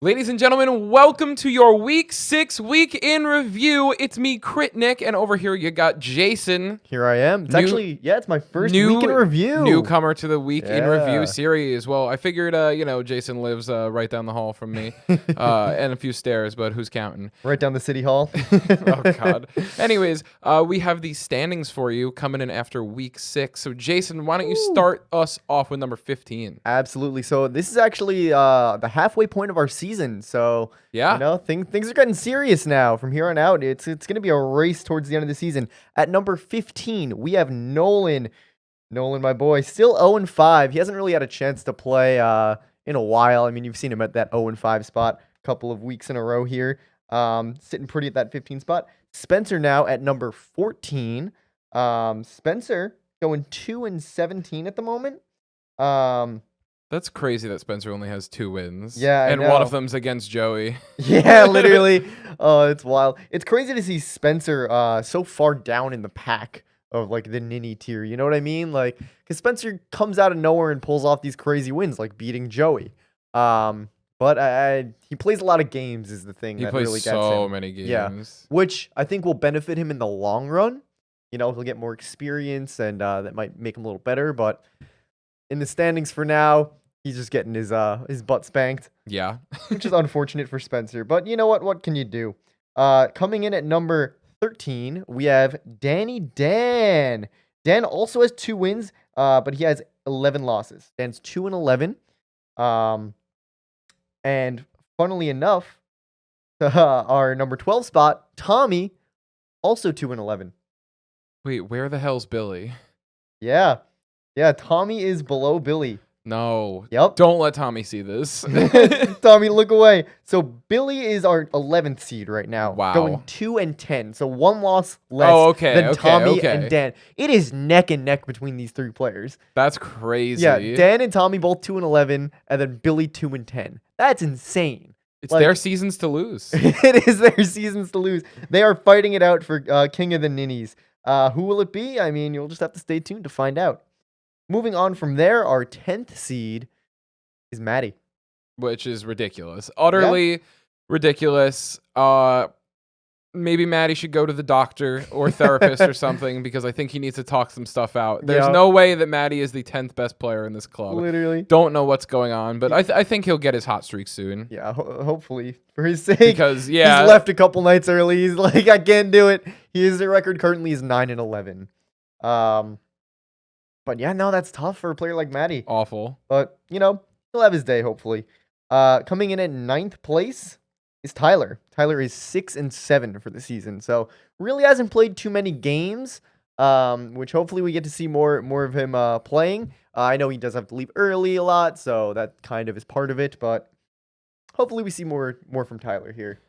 Ladies and gentlemen, welcome to your Week 6 Week in Review. It's me, Crit Nick, and over here you got Jason. Here I am. It's it's my first Week in Review. Newcomer to the Week in Review series. Well, I figured, Jason lives right down the hall from me and a few stairs, but who's counting? Right down the City Hall. Oh, God. Anyways, we have these standings for you coming in after Week 6. So, Jason, why don't you start us off with number 15? Absolutely. So this is actually the halfway point of our season. So, yeah, things are getting serious now. From here on out, it's going to be a race towards the end of the season. At number 15, we have Nolan. Nolan, my boy, still 0-5. He hasn't really had a chance to play in a while. I mean, you've seen him at that 0-5 spot a couple of weeks in a row here. Sitting pretty at that 15 spot. Spencer now at number 14. Spencer going 2-17 at the moment. That's crazy that Spencer only has 2 wins. Yeah, and one of them's against Joey. Yeah, literally. Oh, it's wild. It's crazy to see Spencer so far down in the pack of like the ninny tier. You know what I mean? Like, because Spencer comes out of nowhere and pulls off these crazy wins, like beating Joey. But he plays a lot of games is the thing. He that plays really gets so him. many games. Yeah, which I think will benefit him in the long run. You know, he'll get more experience and that might make him a little better. But in the standings for now, he's just getting his butt spanked. Yeah. Which is unfortunate for Spencer. But you know what? What can you do? Coming in at number 13, we have Danny Dan. Dan also has 2 wins, but he has 11 losses. Dan's 2-11. And funnily enough, our number 12 spot, Tommy, also 2-11. Wait, where the hell's Billy? Yeah, Tommy is below Billy. No. Yep. Don't let Tommy see this. Tommy, look away. So Billy is our 11th seed right now. Wow. Going 2-10. So 1 loss less than Tommy and Dan. It is neck and neck between these 3 players. That's crazy. Yeah, Dan and Tommy both 2-11, and then Billy 2-10. That's insane. It's their seasons to lose. It is their seasons to lose. They are fighting it out for King of the Ninnies. Who will it be? I mean, you'll just have to stay tuned to find out. Moving on from there, our 10th seed is Maddie. Which is ridiculous. Utterly ridiculous. Maybe Maddie should go to the doctor or therapist or something because I think he needs to talk some stuff out. There's no way that Maddie is the 10th best player in this club. Literally. Don't know what's going on, but I think he'll get his hot streak soon. Yeah, hopefully for his sake. Because, he's left a couple nights early. He's like, I can't do it. His record currently is 9-11. But yeah, no, that's tough for a player like Maddie. Awful. But, he'll have his day, hopefully. Coming in at 9th place is Tyler. Tyler is 6-7 for the season. So really hasn't played too many games, which hopefully we get to see more of him playing. I know he does have to leave early a lot, so that kind of is part of it. But hopefully we see more from Tyler here,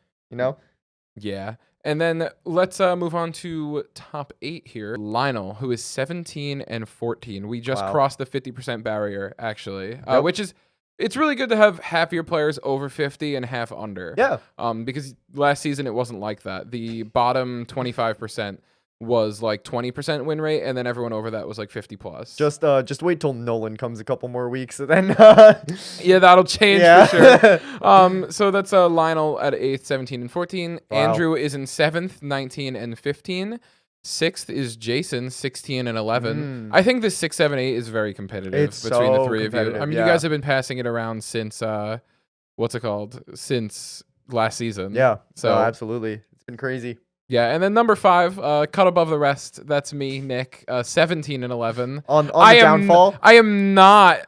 Yeah. And then let's move on to top 8 here. Lionel, who is 17-14. We just crossed the 50% barrier, actually, which is, it's really good to have half your players over 50 and half under. Yeah. Because last season it wasn't like that. The bottom 25% was like 20% win rate, and then everyone over that was like 50 plus. Just wait till Nolan comes a couple more weeks, and then yeah, that'll change for sure. So that's Lionel at 8th, 17-14. Wow. Andrew is in 7th, 19-15. 6th is Jason, 16-11. I think this 6, 7, 8 is very competitive between the 3 of you. I mean, you guys have been passing it around since since last season. Yeah. So absolutely, it's been crazy. Yeah, and then number 5, cut above the rest. That's me, Nick, 17-11. On the downfall? I am not.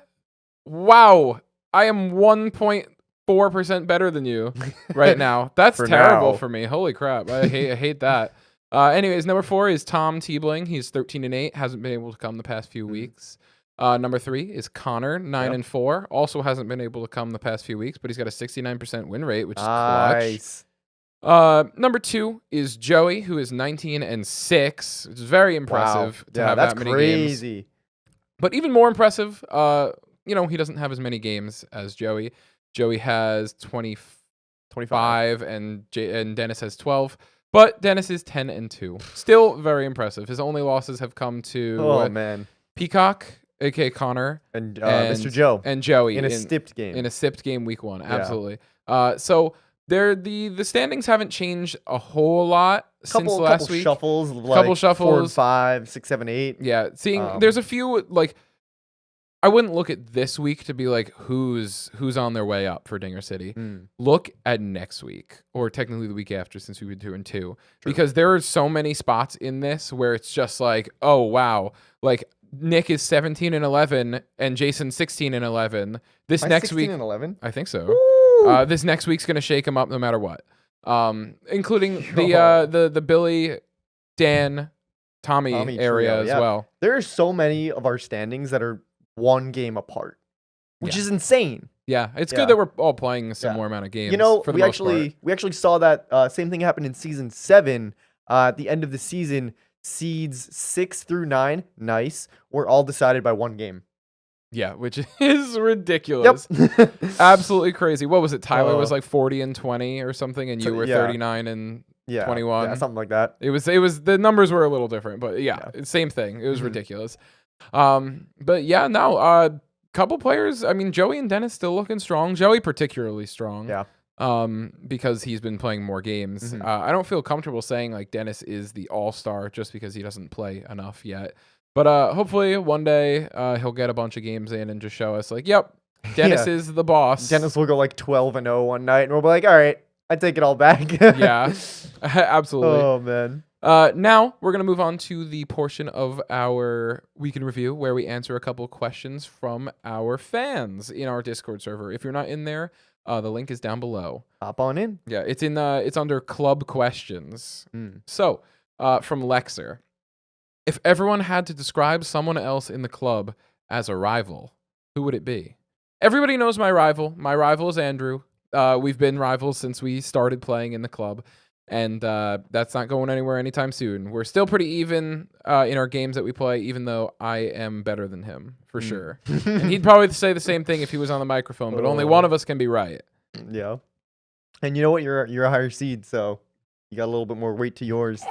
Wow. I am 1.4% better than you right now. That's terrible for me. Holy crap. I hate that. Anyways, number 4 is Tom Teebling. He's 13-8. Hasn't been able to come the past few weeks. Number 3 is Connor, 9-4. Also hasn't been able to come the past few weeks, but he's got a 69% win rate, which is clutch. Number 2 is Joey, who is 19-6. It's very impressive to have that many games. But even more impressive, he doesn't have as many games as Joey. Joey has 25, and Dennis has 12. But Dennis is 10-2. Still very impressive. His only losses have come to Peacock, aka Connor, and Mr. Joe, and Joey in a stipped game. In a stipped game, week 1. Absolutely. So the standings haven't changed a whole lot since last week. Shuffles, Couple 4 and shuffles. 5, 6, 7, 8. Yeah, there's a few like. I wouldn't look at this week to be like who's on their way up for Dinger City. Look at next week, or technically the week after, since we were doing 2, because there are so many spots in this where it's just like, oh wow, like Nick is 17 and 11, and Jason 16 and 11. This next 16 week, and 11? I think so. This next week's gonna shake him up no matter what, including the Billy, Dan, Tommy area trio, as well. There are so many of our standings that are 1 game apart, which is insane. Yeah, it's good that we're all playing a similar amount of games. You know, for the we most actually part. saw that same thing happen in season 7. At the end of the season, seeds 6 through 9, nice, were all decided by 1 game. Yeah, which is ridiculous. Yep. Absolutely crazy. What was it? Tyler was like 40 and 20 or something, and you were 39 and 21. Yeah, something like that. It was the numbers were a little different, but same thing. It was ridiculous. But yeah, no, couple players. I mean, Joey and Dennis still looking strong. Joey particularly strong. Yeah. Because he's been playing more games. I don't feel comfortable saying like Dennis is the all-star just because he doesn't play enough yet. But hopefully one day he'll get a bunch of games in and just show us like, yep, Dennis is the boss. Dennis will go like 12-0 one night, and we'll be like, all right, I take it all back. Yeah, absolutely. Oh man. Now we're gonna move on to the portion of our week in review where we answer a couple questions from our fans in our Discord server. If you're not in there, the link is down below. Hop on in. Yeah, it's under club questions. So, from Lexer, if everyone had to describe someone else in the club as a rival, who would it be? Everybody knows my rival. My rival is Andrew. We've been rivals since we started playing in the club, and that's not going anywhere anytime soon. We're still pretty even in our games that we play, even though I am better than him, for sure. And he'd probably say the same thing if he was on the microphone, but only one of us can be right. Yeah. And you know what? You're a higher seed, so you got a little bit more weight to yours.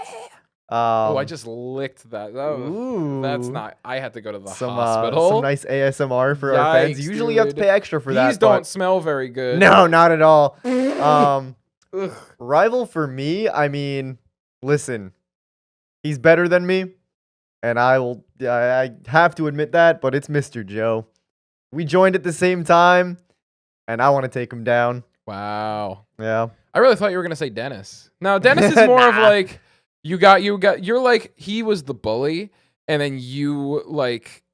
I just licked that. That's not. I had to go to the hospital. Some nice ASMR for our fans. Usually you have to pay extra for that. These don't smell very good. No, not at all. Rival for me, I mean, listen, he's better than me, and I have to admit that, but it's Mr. Joe. We joined at the same time, and I want to take him down. Wow. Yeah. I really thought you were gonna say Dennis. No, Dennis is more of like. You're like, he was the bully, and then you like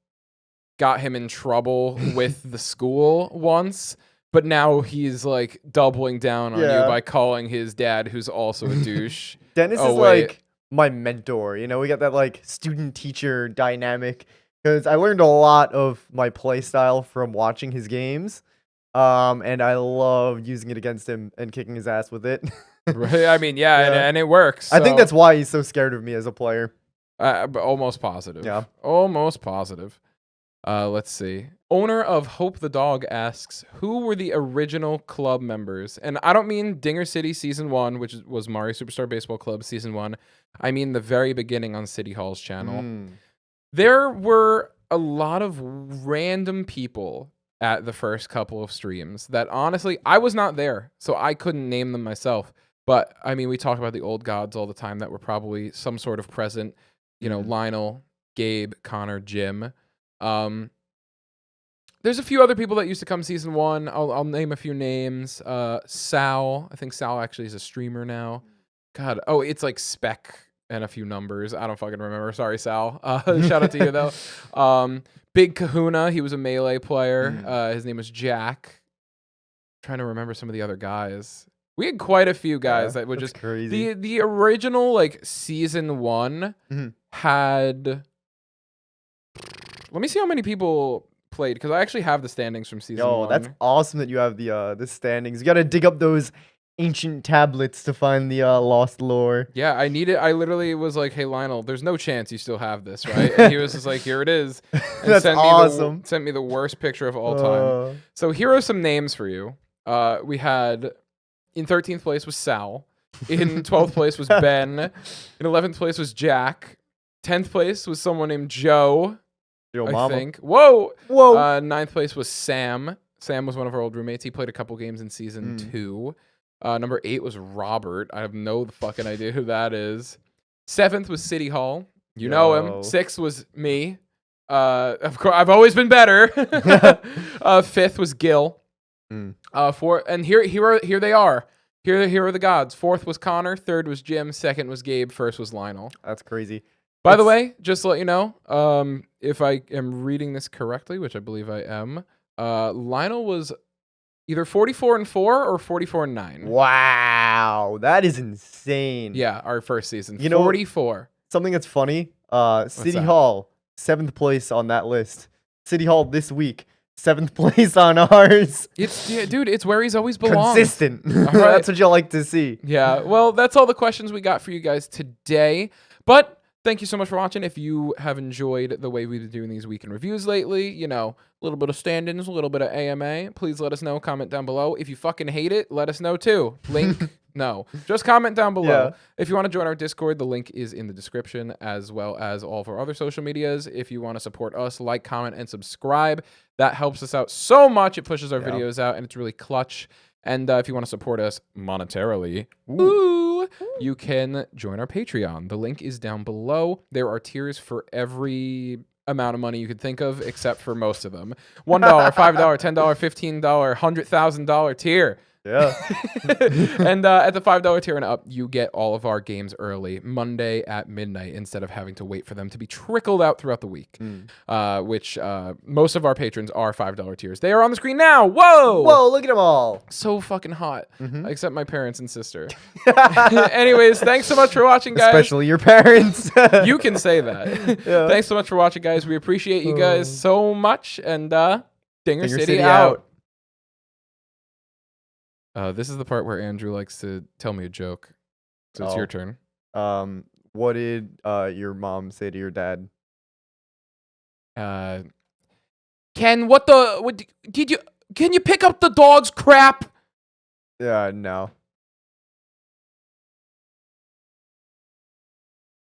got him in trouble with the school once, but now he's like doubling down on you by calling his dad, who's also a douche. Dennis is like my mentor. You know, we got that like student-teacher dynamic because I learned a lot of my play style from watching his games, and I love using it against him and kicking his ass with it. Right. I mean, and it works. So. I think that's why he's so scared of me as a player. Almost positive. Yeah. Almost positive. Let's see. Owner of Hope the Dog asks, who were the original club members? And I don't mean Dinger City Season 1, which was Mario Superstar Baseball Club Season 1. I mean the very beginning on City Hall's channel. There were a lot of random people at the first couple of streams that honestly, I was not there, so I couldn't name them myself. But, I mean, we talk about the old gods all the time that were probably some sort of present. You know, Lionel, Gabe, Connor, Jim. There's a few other people that used to come Season 1. I'll name a few names. Sal. I think Sal actually is a streamer now. God. Oh, it's like Spec and a few numbers. I don't fucking remember. Sorry, Sal. Shout out to you, though. Big Kahuna. He was a Melee player. His name was Jack. Trying to remember some of the other guys. We had quite a few guys that would just crazy. The original like Season 1 had. Let me see how many people played because I actually have the standings from Season 1. That's awesome that you have the standings. You got to dig up those ancient tablets to find the lost lore. Yeah, I need it. I literally was like, "Hey Lionel, there's no chance you still have this, right?" And he was just like, "Here it is." And that's awesome. Sent me the worst picture of all time. So here are some names for you. We had. In 13th place was Sal. In 12th place was Ben. In 11th place was Jack. 10th place was someone named Joe. Yo, I mama. think. Whoa. 9th 9th place was Sam. Sam was one of our old roommates. He played a couple games in season 2. Number 8 was Robert. I have no fucking idea who that is. 7th was City Hall. You know him. 6th was me. Of course, I've always been better. 5th was Gil. 4th, and here they are. Here are the gods. 4th was Connor. 3rd was Jim. 2nd was Gabe. 1st was Lionel. That's crazy. By the way, just to let you know, if I am reading this correctly, which I believe I am, Lionel was either 44-4 or 44-9. Wow, that is insane. Yeah, our first season. You know, 44. Something that's funny. City Hall, 7th place on that list. City Hall this week, 7th place on ours. Dude, it's where he's always belonged. Consistent. Right. That's what you'll like to see. Yeah, well, that's all the questions we got for you guys today. But thank you so much for watching. If you have enjoyed the way we've been doing these weekend reviews lately, you know, a little bit of stand-ins, a little bit of AMA, please let us know. Comment down below. If you fucking hate it, let us know too. Link, no. Just comment down below. Yeah. If you want to join our Discord, the link is in the description, as well as all of our other social medias. If you want to support us, like, comment, and subscribe. That helps us out so much. It pushes our videos out, and it's really clutch. And if you want to support us monetarily, you can join our Patreon. The link is down below. There are tiers for every amount of money you could think of, except for most of them. $1, $5, $10, $15, $100,000 tier. Yeah. And at the $5 tier and up, you get all of our games early, Monday at midnight, instead of having to wait for them to be trickled out throughout the week, which most of our patrons are $5 tiers. They are on the screen now. Whoa! Whoa, look at them all. So fucking hot, except my parents and sister. Anyways, thanks so much for watching, guys. Especially your parents. You can say that. Yeah. Thanks so much for watching, guys. We appreciate you guys so much. And Dinger City out. This is the part where Andrew likes to tell me a joke. So it's your turn. What did your mom say to your dad? Ken, can you pick up the dog's crap? No.